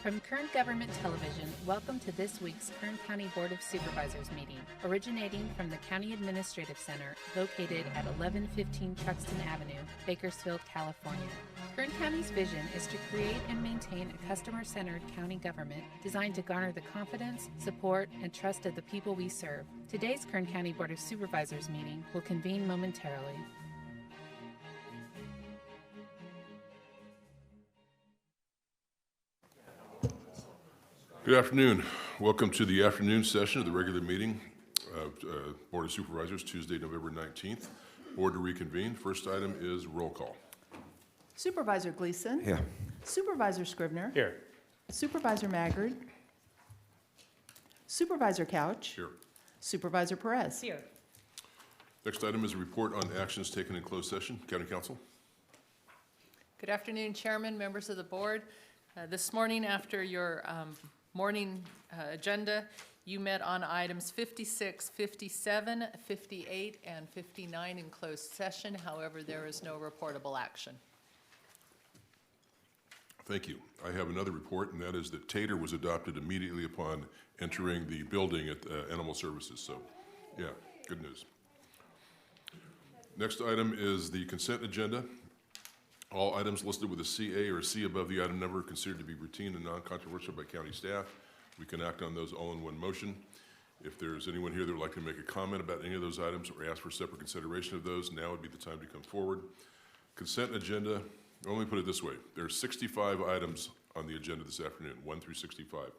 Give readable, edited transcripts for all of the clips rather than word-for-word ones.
From Kern Government Television, welcome to this week's Kern County Board of Supervisors meeting, originating from the County Administrative Center located at 1115 Truxton Avenue, Bakersfield, California. Kern County's vision is to create and maintain a customer-centered county government designed to garner the confidence, support, and trust of the people we serve. Today's Kern County Board of Supervisors meeting will convene momentarily. Good afternoon. Welcome to the afternoon session of the regular meeting of Board of Supervisors, Tuesday, November 19th. Board to reconvene. First item is roll call. Supervisor Gleason. Here. Supervisor Scribner. Here. Supervisor Maggard. Supervisor Couch. Here. Supervisor Perez. Here. Next item is a report on actions taken in closed session. County Council. Good afternoon, Chairman, members of the board. This morning, after your morning agenda, you met on items 56, 57, 58, and 59 in closed session. However, there is no reportable action. Thank you. I have another report, and that is that Tater was adopted immediately upon entering the building at Animal Services. So, yeah, good news. Next item is the consent agenda. All items listed with a CA or a C above the item number are considered to be routine and non-controversial by county staff. We can act on those all in one motion. If there's anyone here that would like to make a comment about any of those items or ask for separate consideration of those, now would be the time to come forward. Consent agenda, let me put it this way. There are 65 items on the agenda this afternoon, 1 through 65.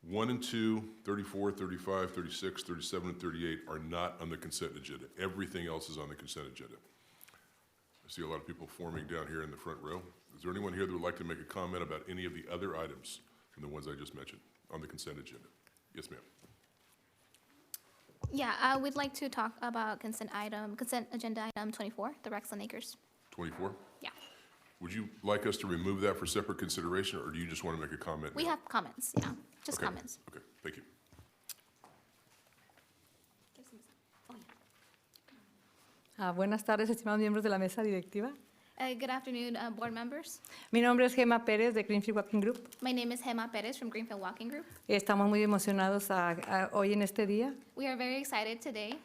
1 and 2, 34, 35, 36, 37, and 38 are not on the consent agenda. Everything else is on the consent agenda. I see a lot of people forming down here in the front row. Is there anyone here that would like to make a comment about any of the other items from the ones I just mentioned on the consent agenda? Yes, ma'am. Yeah, we'd like to talk about consent agenda item 24, the Rexland Acres. 24? Yeah. Would you like us to remove that for separate consideration, or do you just want to make a comment? We now? have comments, yeah, just Okay. comments. Okay, thank you. Buenas tardes, estimados miembros de la mesa directiva. Good afternoon, board members. Mi nombre es Gema Pérez de Greenfield Walking Group. My name is Gema Perez from Greenfield Walking Group. Estamos muy emocionados hoy en este día We are very excited today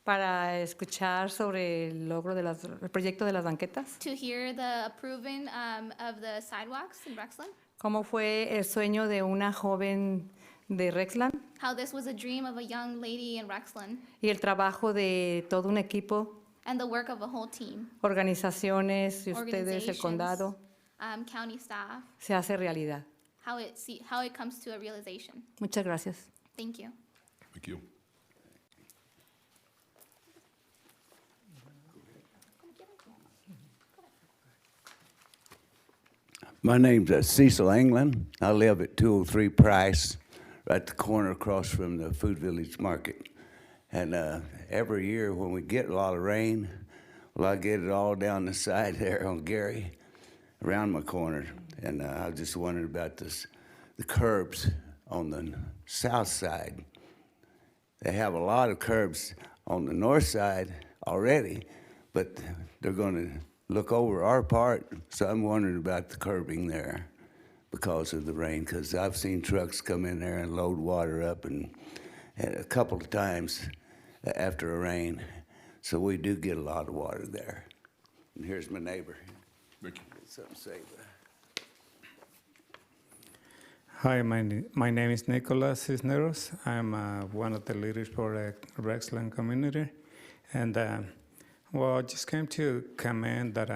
para escuchar sobre el logro del proyecto de las banquetas. to hear the approving of the sidewalks in Rexland, Cómo fue el sueño de una joven de Rexland how this was a dream of a young lady in Rexland, y el trabajo de todo un equipo, and the work of a whole team, organizaciones y ustedes, el organizations, condado, county staff, se hace realidad. how it comes to a realization. Muchas gracias. Thank you. Thank you. My name's Cecil England. I live at 203 Price, right at the corner across from the Food Village Market. And every year when we get a lot of rain, well, I get it all down the side there on Gary, around my corner. And I was just wondering about the curbs on the south side. They have a lot of curbs on the north side already, but they're going to look over our part, so I'm wondering about the curbing there because of the rain, because I've seen trucks come in there and load water up and a couple of times after a rain, so we do get a lot of water there. And here's my neighbor. Thank you. Something to say. Hi, my name is Nicolas Cisneros. I'm one of the leaders for the Rexland community. And well, I just came to comment that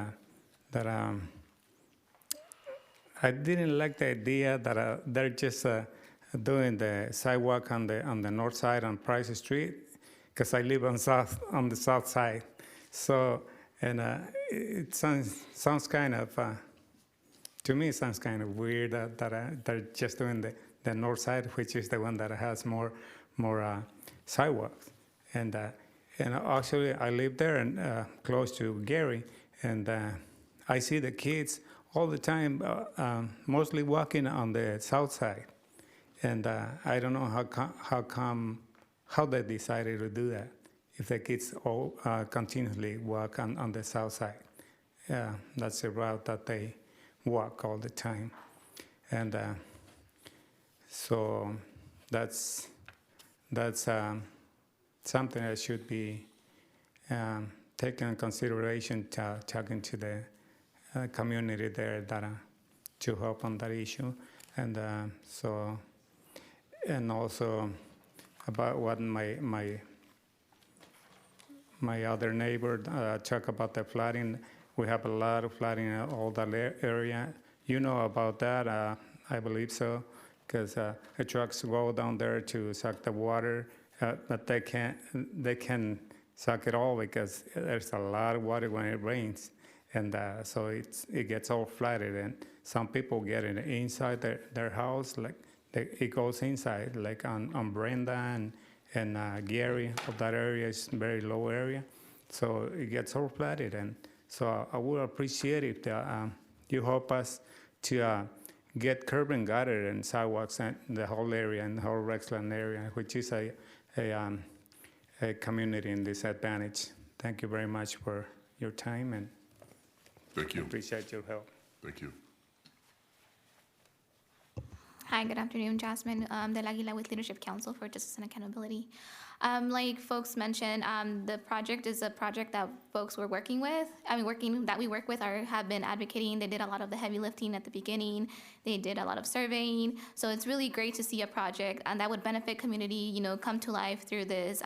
I didn't like the idea that they're just doing the sidewalk on the north side on Price Street, because I live on the south side. So, and it sounds kind of, to me, it sounds kind of weird that they're just doing the north side, which is the one that has more sidewalks. And actually, I live there and close to Gary, and I see the kids all the time, mostly walking on the south side. And I don't know how they decided to do that, if the kids all continuously walk on the south side. That's a route that they walk all the time. And so that's something that should be taken in consideration, talking to the community there that to help on that issue. And and also about what my other neighbor talked about the flooding. We have a lot of flooding in all that area. You know about that, I believe so, because the trucks go down there to suck the water, but they can suck it all because there's a lot of water when it rains, and so it gets all flooded, and some people get it inside their house, like it goes inside, like on Brenda and Gary. Of that area is very low area, so it gets all flooded, and so I would appreciate it if you help us to get curb and gutter and sidewalks in the whole area, and the whole Rexland area, which is a community in disadvantage. Thank you very much for your time, and Thank you. appreciate your help. Thank you. Hi, good afternoon, Jasmine Del Aguila with Leadership Council for Justice and Accountability. Like folks mentioned, the project is a project that folks were working with. That we work with have been advocating. They did a lot of the heavy lifting at the beginning. They did a lot of surveying. So it's really great to see a project and that would benefit community, come to life through this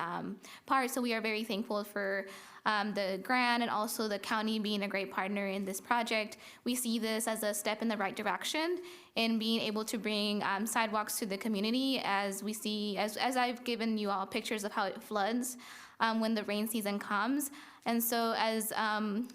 part. So we are very thankful for the grant and also the county being a great partner in this project. We see this as a step in the right direction in being able to bring sidewalks to the community, as we see, as I've given you all pictures of how it floods when the rain season comes. And so as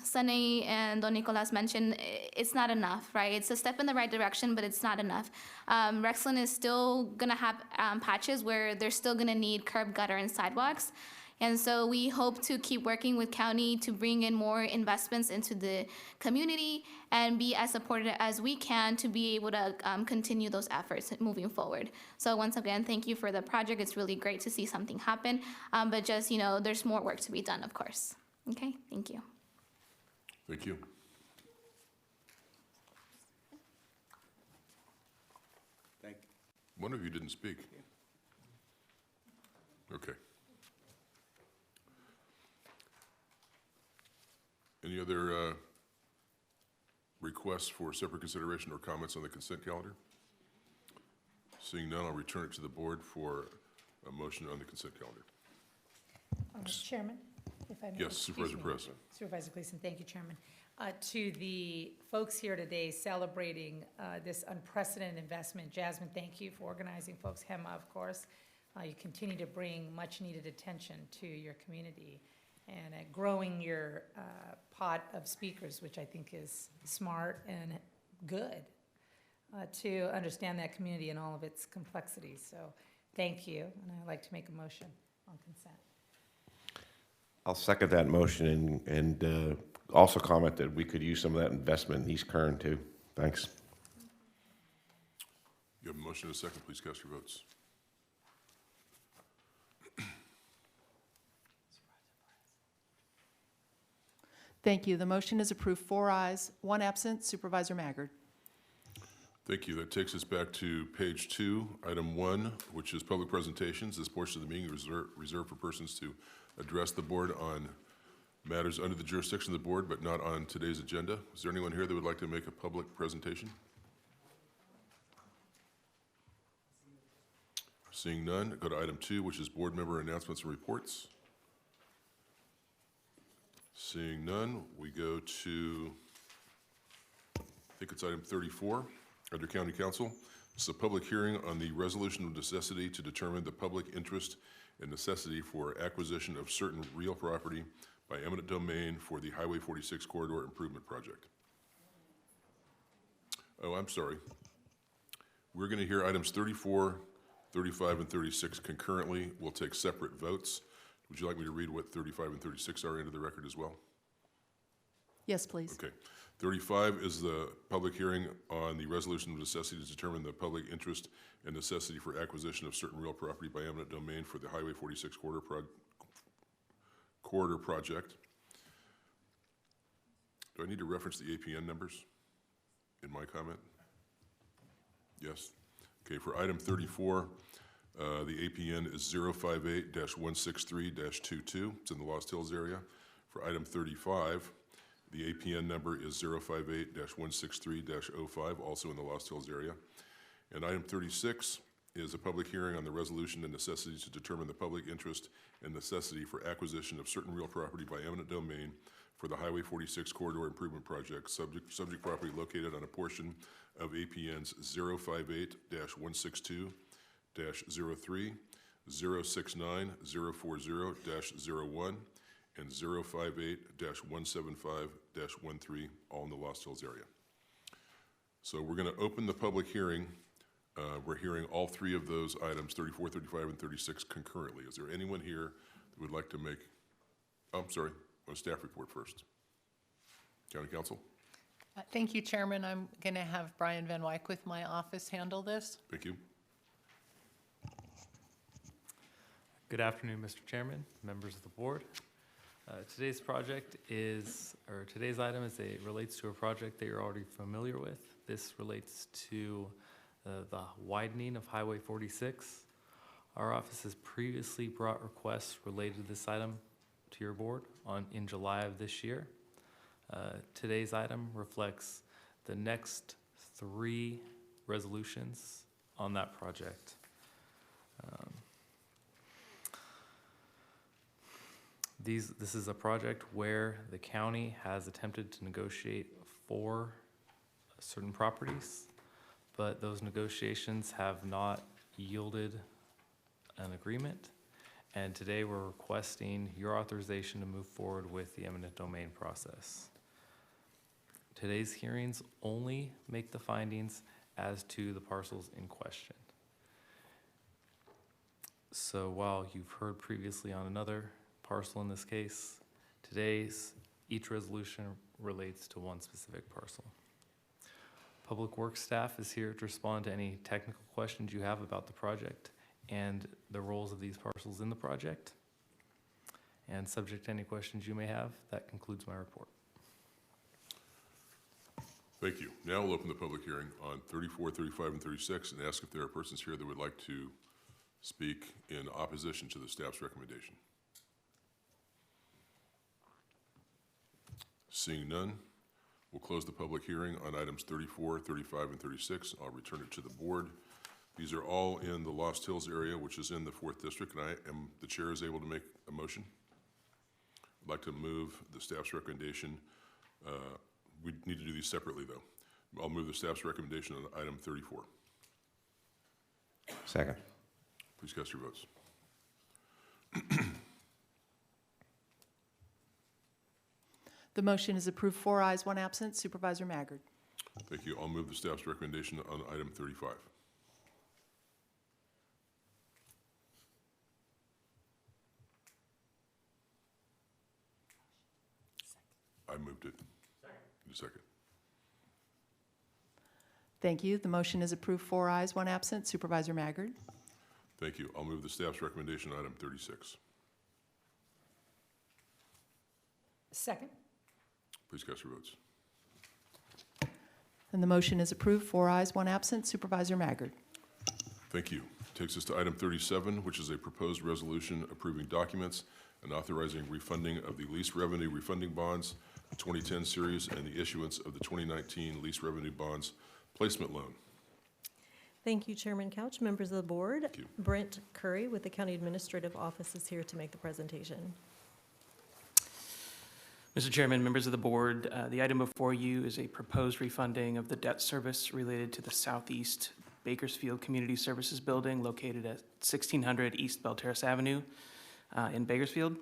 Sunny and Don Nicolas mentioned, it's not enough, right? It's a step in the right direction, but it's not enough. Rexland is still gonna have patches where they're still gonna need curb, gutter, and sidewalks. And so we hope to keep working with county to bring in more investments into the community and be as supportive as we can to be able to continue those efforts moving forward. So once again, thank you for the project. It's really great to see something happen, but just, there's more work to be done, of course. Okay, thank you. Thank you. Thank you. One of you didn't speak. Okay. Any other requests for separate consideration or comments on the consent calendar? Seeing none, I'll return it to the board for a motion on the consent calendar. Chairman, if I may. Yes, Supervisor Perez. Supervisor Gleason, thank you, Chairman. To the folks here today celebrating this unprecedented investment, Jasmine, thank you for organizing folks. HEMA, of course. You continue to bring much-needed attention to your community and growing your pot of speakers, which I think is smart and good to understand that community and all of its complexities. So thank you, and I'd like to make a motion on consent. I'll second that motion and also comment that we could use some of that investment in East Kern too. Thanks. You have a motion and a second. Please cast your votes. Thank you. The motion is approved, 4 ayes, 1 absent. Supervisor Maggard. Thank you. That takes us back to page 2, item 1, which is public presentations. This portion of the meeting is reserved for persons to address the board on matters under the jurisdiction of the board, but not on today's agenda. Is there anyone here that would like to make a public presentation? Seeing none, go to item 2, which is board member announcements and reports. Seeing none, we go to, I think it's item 34, under County Council. This is a public hearing on the resolution of necessity to determine the public interest and necessity for acquisition of certain real property by eminent domain for the Highway 46 Corridor Improvement Project. Oh, I'm sorry. We're going to hear items 34, 35, and 36 concurrently. We'll take separate votes. Would you like me to read what 35 and 36 are into the record as well? Yes, please. Okay. 35 is the public hearing on the resolution of necessity to determine the public interest and necessity for acquisition of certain real property by eminent domain for the Highway 46 Corridor Project. Do I need to reference the APN numbers in my comment? Yes. Okay, for item 34, the APN is 058-163-22. It's in the Lost Hills area. For item 35, the APN number is 058-163-05, also in the Lost Hills area. And item 36 is a public hearing on the resolution and necessity to determine the public interest and necessity for acquisition of certain real property by eminent domain for the Highway 46 Corridor Improvement Project, subject property located on a portion of APNs 058-162-03, 069-040-01, and 058-175-13, all in the Lost Hills area. So we're going to open the public hearing. We're hearing all three of those items, 34, 35, and 36 concurrently. Is there anyone here that would like to make, oh, I'm sorry, a staff report first? County Council? Thank you, Chairman. I'm going to have Brian Van Wyk with my office handle this. Thank you. Good afternoon, Mr. Chairman, members of the board. Today's item relates to a project that you're already familiar with. This relates to the widening of Highway 46. Our office has previously brought requests related to this item to your board in July of this year. Today's item reflects the next 3 resolutions on that project. This is a project where the county has attempted to negotiate for certain properties, but those negotiations have not yielded an agreement. And today we're requesting your authorization to move forward with the eminent domain process. Today's hearings only make the findings as to the parcels in question. So while you've heard previously on another parcel in this case, each resolution relates to one specific parcel. Public Works staff is here to respond to any technical questions you have about the project and the roles of these parcels in the project. And subject to any questions you may have, that concludes my report. Thank you. Now we'll open the public hearing on 34, 35, and 36 and ask if there are persons here that would like to speak in opposition to the staff's recommendation. Seeing none, we'll close the public hearing on items 34, 35, and 36. I'll return it to the board. These are all in the Lost Hills area, which is in the 4th District, and the chair is able to make a motion. I'd like to move the staff's recommendation. We need to do these separately, though. I'll move the staff's recommendation on item 34. Second. Please cast your votes. The motion is approved, 4 ayes, 1 absent. Supervisor Maggard. Thank you. I'll move the staff's recommendation on item 35. I moved it. Need a second. Thank you. The motion is approved, 4 ayes, 1 absent. Supervisor Maggard. Thank you. I'll move the staff's recommendation on item 36. Second. Please cast your votes. And the motion is approved, 4 ayes, 1 absent. Supervisor Maggard. Thank you. Takes us to item 37, which is a proposed resolution approving documents and authorizing refunding of the lease revenue refunding bonds, the 2010 series, and the issuance of the 2019 lease revenue bonds placement loan. Thank you, Chairman Couch, members of the board. Thank you. Brent Curry with the County Administrative Office is here to make the presentation. Mr. Chairman, members of the board, the item before you is a proposed refunding of the debt service related to the Southeast Bakersfield Community Services Building located at 1600 East Bell Terrace Avenue in Bakersfield.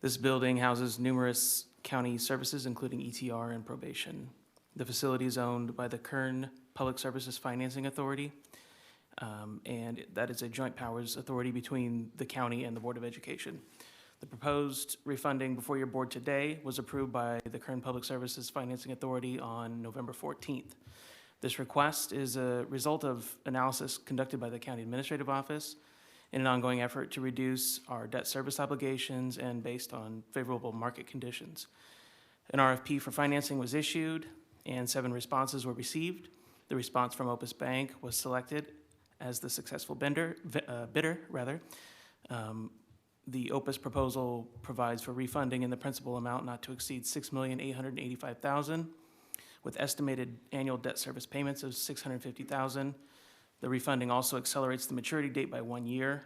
This building houses numerous county services, including ETR and probation. The facility is owned by the Kern Public Services Financing Authority, and that is a joint powers authority between the county and the Board of Education. The proposed refunding before your board today was approved by the Kern Public Services Financing Authority on November 14th. This request is a result of analysis conducted by the County Administrative Office in an ongoing effort to reduce our debt service obligations and based on favorable market conditions. An RFP for financing was issued and 7 responses were received. The response from Opus Bank was selected as the successful bidder. The Opus proposal provides for refunding in the principal amount not to exceed $6,885,000, with estimated annual debt service payments of $650,000. The refunding also accelerates the maturity date by 1 year,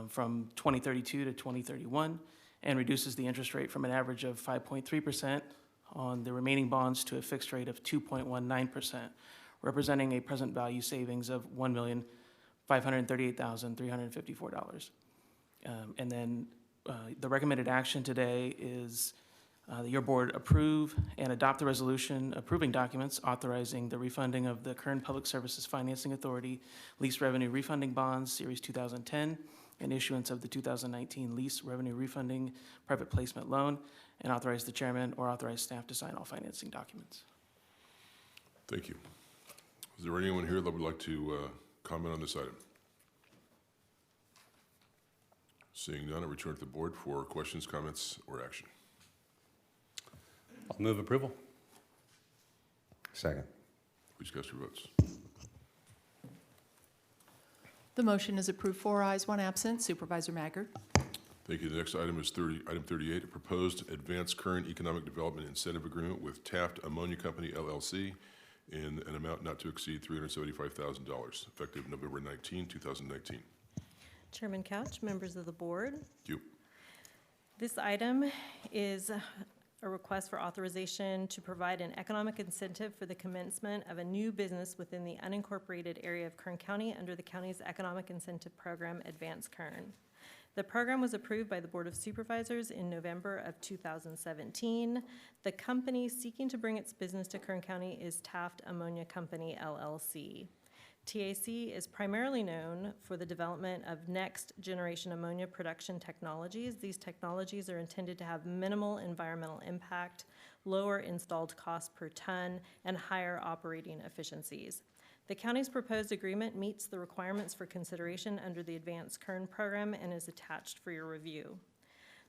from 2032 to 2031, and reduces the interest rate from an average of 5.3% on the remaining bonds to a fixed rate of 2.19%, representing a present value savings of $1,538,354. And then the recommended action today is that your board approve and adopt the resolution approving documents authorizing the refunding of the Kern Public Services Financing Authority Lease Revenue Refunding Bonds, Series 2010, and issuance of the 2019 Lease Revenue Refunding Private Placement Loan, and authorize the chairman or authorize staff to sign all financing documents. Thank you. Is there anyone here that would like to comment on this item? Seeing none, I return to the board for questions, comments, or action. I'll move approval. Second. Please cast your votes. The motion is approved, 4 ayes, 1 absent. Supervisor Maggard. Thank you. The next item is item 38, a proposed advanced current economic development incentive agreement with Taft Ammonia Company, LLC, in an amount not to exceed $375,000, effective November 19, 2019. Chairman Couch, members of the board. Thank you. This item is a request for authorization to provide an economic incentive for the commencement of a new business within the unincorporated area of Kern County under the county's Economic Incentive Program, Advance Kern. The program was approved by the Board of Supervisors in November of 2017. The company seeking to bring its business to Kern County is Taft Ammonia Company, LLC. TAC is primarily known for the development of next-generation ammonia production technologies. These technologies are intended to have minimal environmental impact, lower installed cost per ton, and higher operating efficiencies. The county's proposed agreement meets the requirements for consideration under the Advanced Kern program and is attached for your review.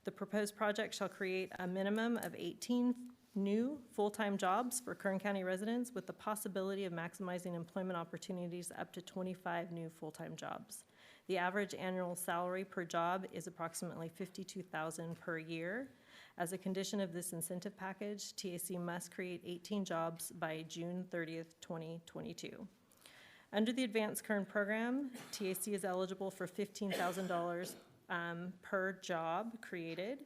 The proposed project shall create a minimum of 18 new full-time jobs for Kern County residents, with the possibility of maximizing employment opportunities up to 25 new full-time jobs. The average annual salary per job is approximately $52,000 per year. As a condition of this incentive package, TAC must create 18 jobs by June 30th, 2022. Under the Advanced Kern program, TAC is eligible for $15,000 per job created,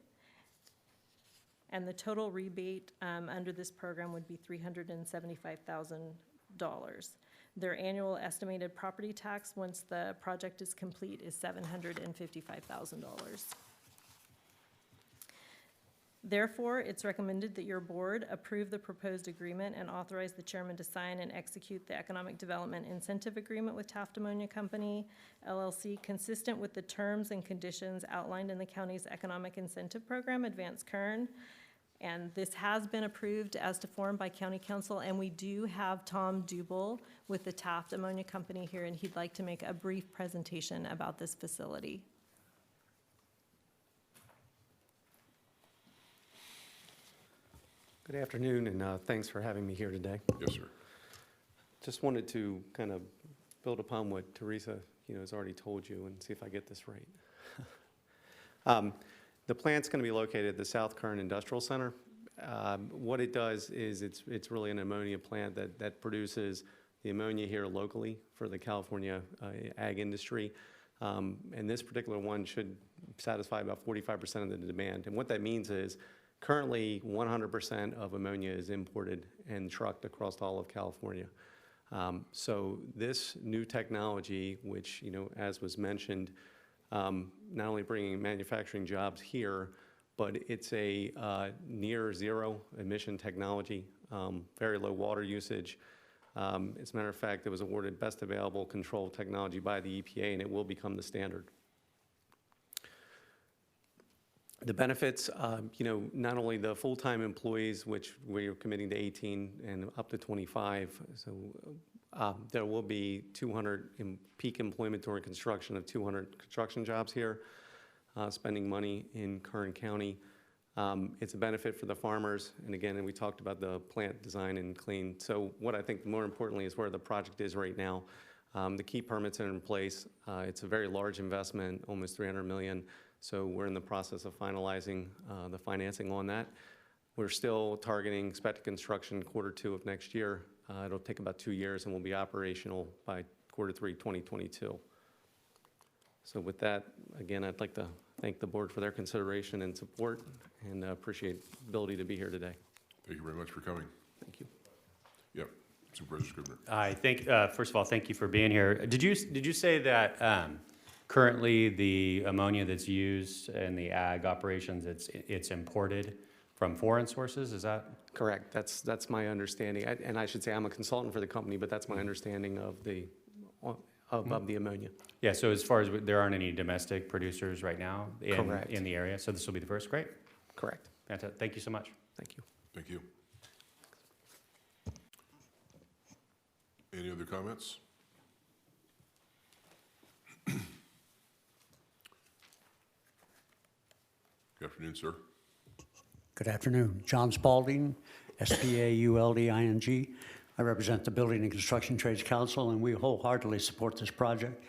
and the total rebate under this program would be $375,000. Their annual estimated property tax once the project is complete is $755,000. Therefore, it's recommended that your board approve the proposed agreement and authorize the chairman to sign and execute the Economic Development Incentive Agreement with Taft Ammonia Company, LLC, consistent with the terms and conditions outlined in the county's Economic Incentive Program, Advance Kern. And this has been approved as to form by County Council, and we do have Tom Dubel with the Taft Ammonia Company here, and he'd like to make a brief presentation about this facility. Good afternoon, and thanks for having me here today. Yes, sir. Just wanted to kind of build upon what Teresa, has already told you and see if I get this right. The plant's going to be located at the South Kern Industrial Center. What it does is it's really an ammonia plant that produces the ammonia here locally for the California ag industry. And this particular one should satisfy about 45% of the demand. And what that means is currently 100% of ammonia is imported and trucked across all of California. So this new technology, which, as was mentioned, not only bringing manufacturing jobs here, but it's a near zero emission technology, very low water usage. As a matter of fact, it was awarded best available control technology by the EPA, and it will become the standard. The benefits, not only the full-time employees, which we're committing to 18 and up to 25, so there will be 200 in peak employment during construction of 200 construction jobs here, spending money in Kern County. It's a benefit for the farmers, and again, and we talked about the plant design and clean. So what I think more importantly is where the project is right now. The key permits are in place. It's a very large investment, almost $300 million, so we're in the process of finalizing the financing on that. We're still targeting expected construction Q2 of next year. It'll take about 2 years, and we'll be operational by Q3 2022. So with that, again, I'd like to thank the board for their consideration and support, and appreciate the ability to be here today. Thank you very much for coming. Thank you. Yep, Supervisor Scrivener. I think, first of all, thank you for being here. Did you say that currently the ammonia that's used in the ag operations, it's imported from foreign sources? Is that? Correct. That's my understanding. And I should say I'm a consultant for the company, but that's my understanding of the ammonia. Yeah, so as far as there aren't any domestic producers right now Correct. in the area, so this will be the first? Great. Correct. Fantastic. Thank you so much. Thank you. Thank you. Any other comments? Good afternoon, sir. Good afternoon. John Spalding, S-P-A-U-L-D-I-N-G. I represent the Building and Construction Trades Council, and we wholeheartedly support this project.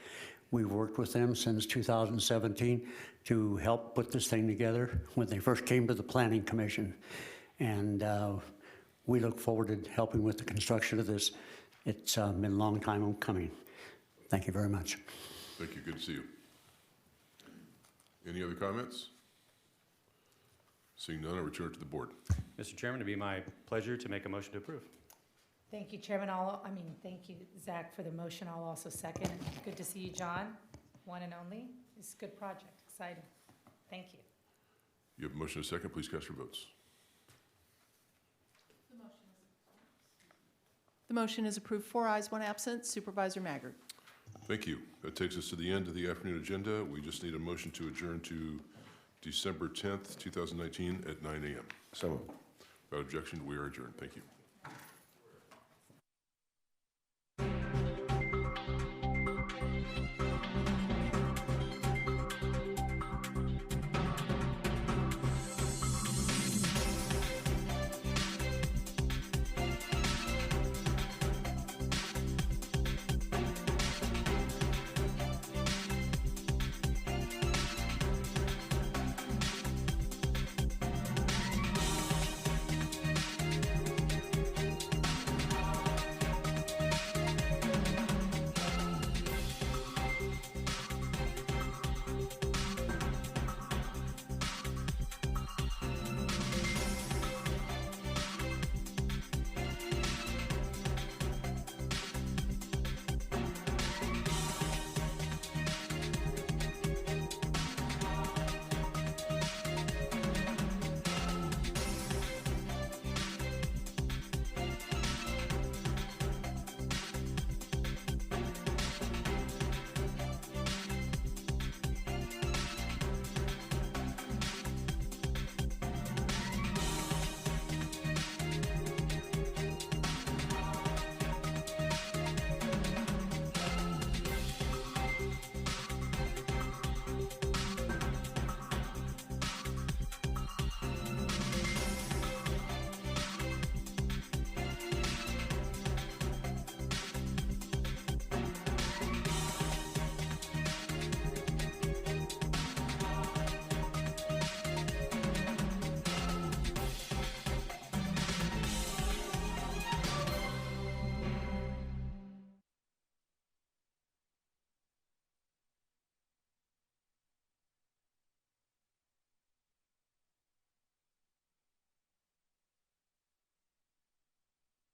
We've worked with them since 2017 to help put this thing together when they first came to the Planning Commission. And we look forward to helping with the construction of this. It's been a long time coming. Thank you very much. Thank you. Good to see you. Any other comments? Seeing none, I'll return it to the board. Mr. Chairman, it'd be my pleasure to make a motion to approve. Thank you, Chairman. Thank you, Zach, for the motion. I'll also second. Good to see you, John. One and only. It's a good project. Exciting. Thank you. You have a motion and a second. Please cast your votes. The motion is approved, 4 ayes, 1 absent. Supervisor Maggard. Thank you. That takes us to the end of the afternoon agenda. We just need a motion to adjourn to December 10th, 2019 at 9 a.m. So moved. Without objection, we are adjourned. Thank you.